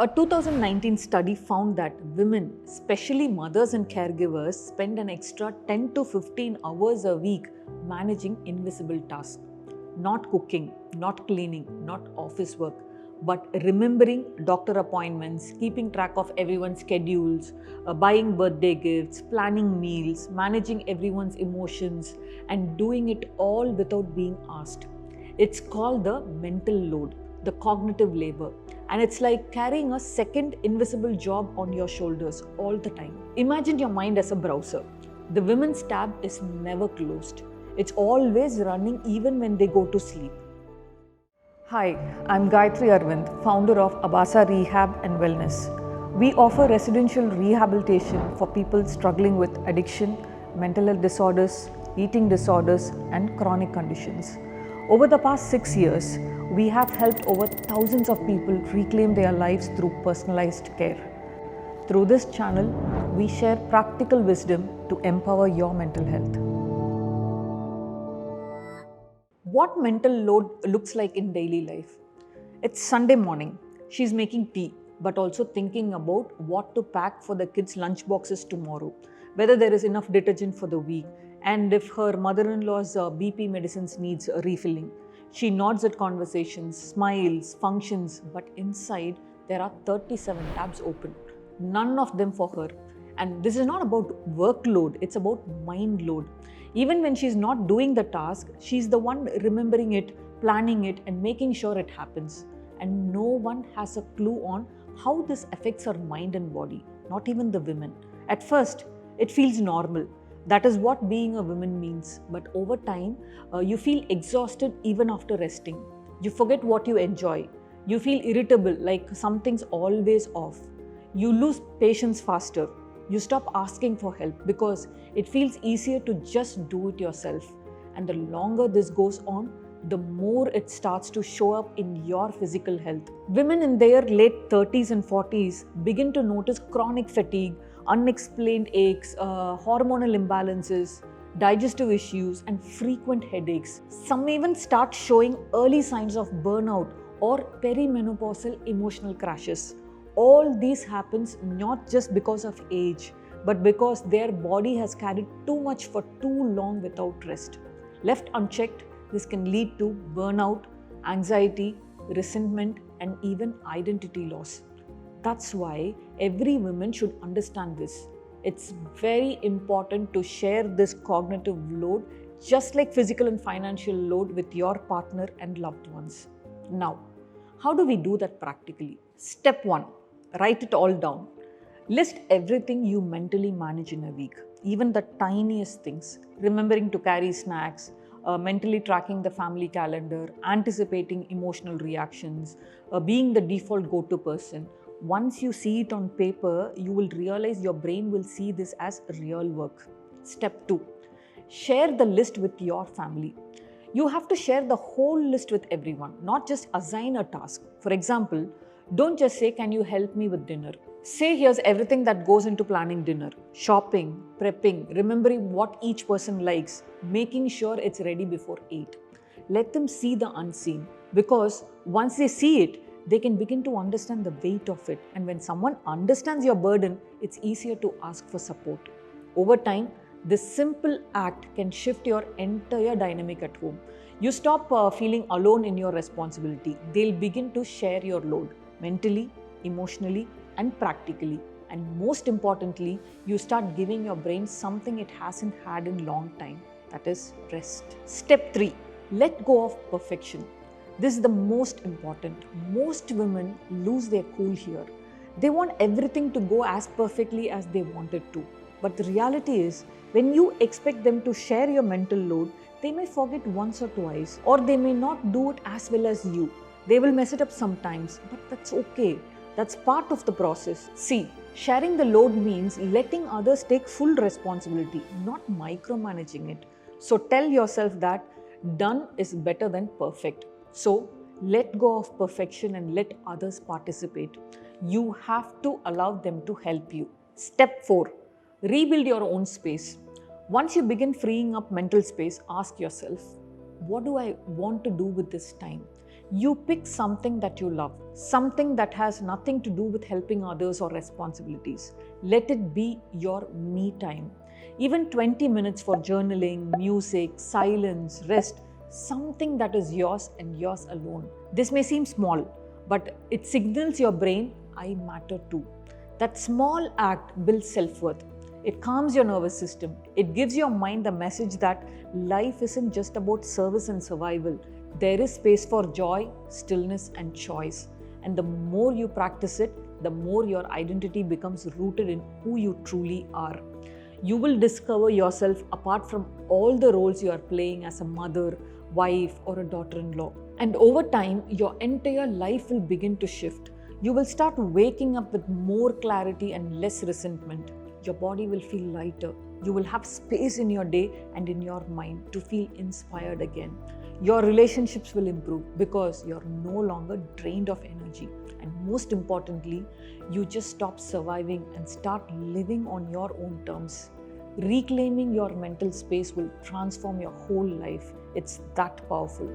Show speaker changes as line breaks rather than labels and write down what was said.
A 2019 study found that women, especially mothers and caregivers, spend an extra 10 to 15 hours a week managing invisible tasks. Not cooking, not cleaning, not office work, but remembering doctor appointments, keeping track of everyone's schedules, buying birthday gifts, planning meals, managing everyone's emotions, and doing it all without being asked. It's called the mental load, the cognitive labor, and it's like carrying a second invisible job on your shoulders all the time. Imagine your mind as a browser. The women's tab is never closed. It's always running even when they go to sleep. Hi, I'm Gayatri Arvind, founder of Abhasa Rehab and Wellness. We offer residential rehabilitation for people struggling with addiction, mental health disorders, eating disorders, and chronic conditions. Over the past 6 years, we have helped over thousands of people reclaim their lives through personalized care. Through this channel, we share practical wisdom to empower your mental health. What mental load looks like in daily life? It's Sunday morning. She's making tea, but also thinking about what to pack for the kids' lunch boxes tomorrow, whether there is enough detergent for the week, and if her mother-in-law's BP medicines needs refilling. She nods at conversations, smiles, functions, but inside there are 37 tabs open, none of them for her. And this is not about workload, it's about mind load. Even when she's not doing the task, she's the one remembering it, planning it, and making sure it happens. And no one has a clue on how this affects her mind and body, not even the women. At first, it feels normal. That is what being a woman means. But over time, you feel exhausted even after resting. You forget what you enjoy. You feel irritable, like something's always off. You lose patience faster. You stop asking for help because it feels easier to just do it yourself. And the longer this goes on, the more it starts to show up in your physical health. Women in their late 30s and 40s begin to notice chronic fatigue, unexplained aches, hormonal imbalances, digestive issues, and frequent headaches. Some even start showing early signs of burnout or perimenopausal emotional crashes. All these happens not just because of age, but because their body has carried too much for too long without rest. Left unchecked, this can lead to burnout, anxiety, resentment, and even identity loss. That's why every woman should understand this. It's very important to share this cognitive load, just like physical and financial load, with your partner and loved ones. Now, how do we do that practically? Step 1. Write it all down. List everything you mentally manage in a week, even the tiniest things. Remembering to carry snacks, mentally tracking the family calendar, anticipating emotional reactions, being the default go-to person. Once you see it on paper, you will realize your brain will see this as real work. Step 2. Share the list with your family. You have to share the whole list with everyone, not just assign a task. For example, don't just say, "Can you help me with dinner?" Say, "Here's everything that goes into planning dinner: shopping, prepping, remembering what each person likes, making sure it's ready before 8. Let them see the unseen, because once they see it, they can begin to understand the weight of it. And when someone understands your burden, it's easier to ask for support. Over time, this simple act can shift your entire dynamic at home. You stop feeling alone in your responsibility. They'll begin to share your load mentally, emotionally, and practically. And most importantly, you start giving your brain something it hasn't had in a long time, that is rest. Step 3. Let go of perfection. This is the most important. Most women lose their cool here. They want everything to go as perfectly as they want it to. But the reality is, when you expect them to share your mental load, they may forget once or twice, or they may not do it as well as you. They will mess it up sometimes, but that's okay. That's part of the process. See, sharing the load means letting others take full responsibility, not micromanaging it. So tell yourself that done is better than perfect. So let go of perfection and let others participate. You have to allow them to help you. Step 4. Rebuild your own space. Once you begin freeing up mental space, ask yourself, what do I want to do with this time? You pick something that you love, something that has nothing to do with helping others or responsibilities. Let it be your me time. Even 20 minutes for journaling, music, silence, rest, something that is yours and yours alone. This may seem small, but it signals your brain, I matter too. That small act builds self worth. It calms your nervous system. It gives your mind the message that life isn't just about service and survival. There is space for joy, stillness, and choice. And the more you practice it, the more your identity becomes rooted in who you truly are. You will discover yourself apart from all the roles you are playing as a mother, wife, or a daughter in law. And over time, your entire life will begin to shift. You will start waking up with more clarity and less resentment. Your body will feel lighter. You will have space in your day and in your mind to feel inspired again. Your relationships will improve because you're no longer drained of energy. And most importantly, you just stop surviving and start living on your own terms. Reclaiming your mental space will transform your whole life. It's that powerful.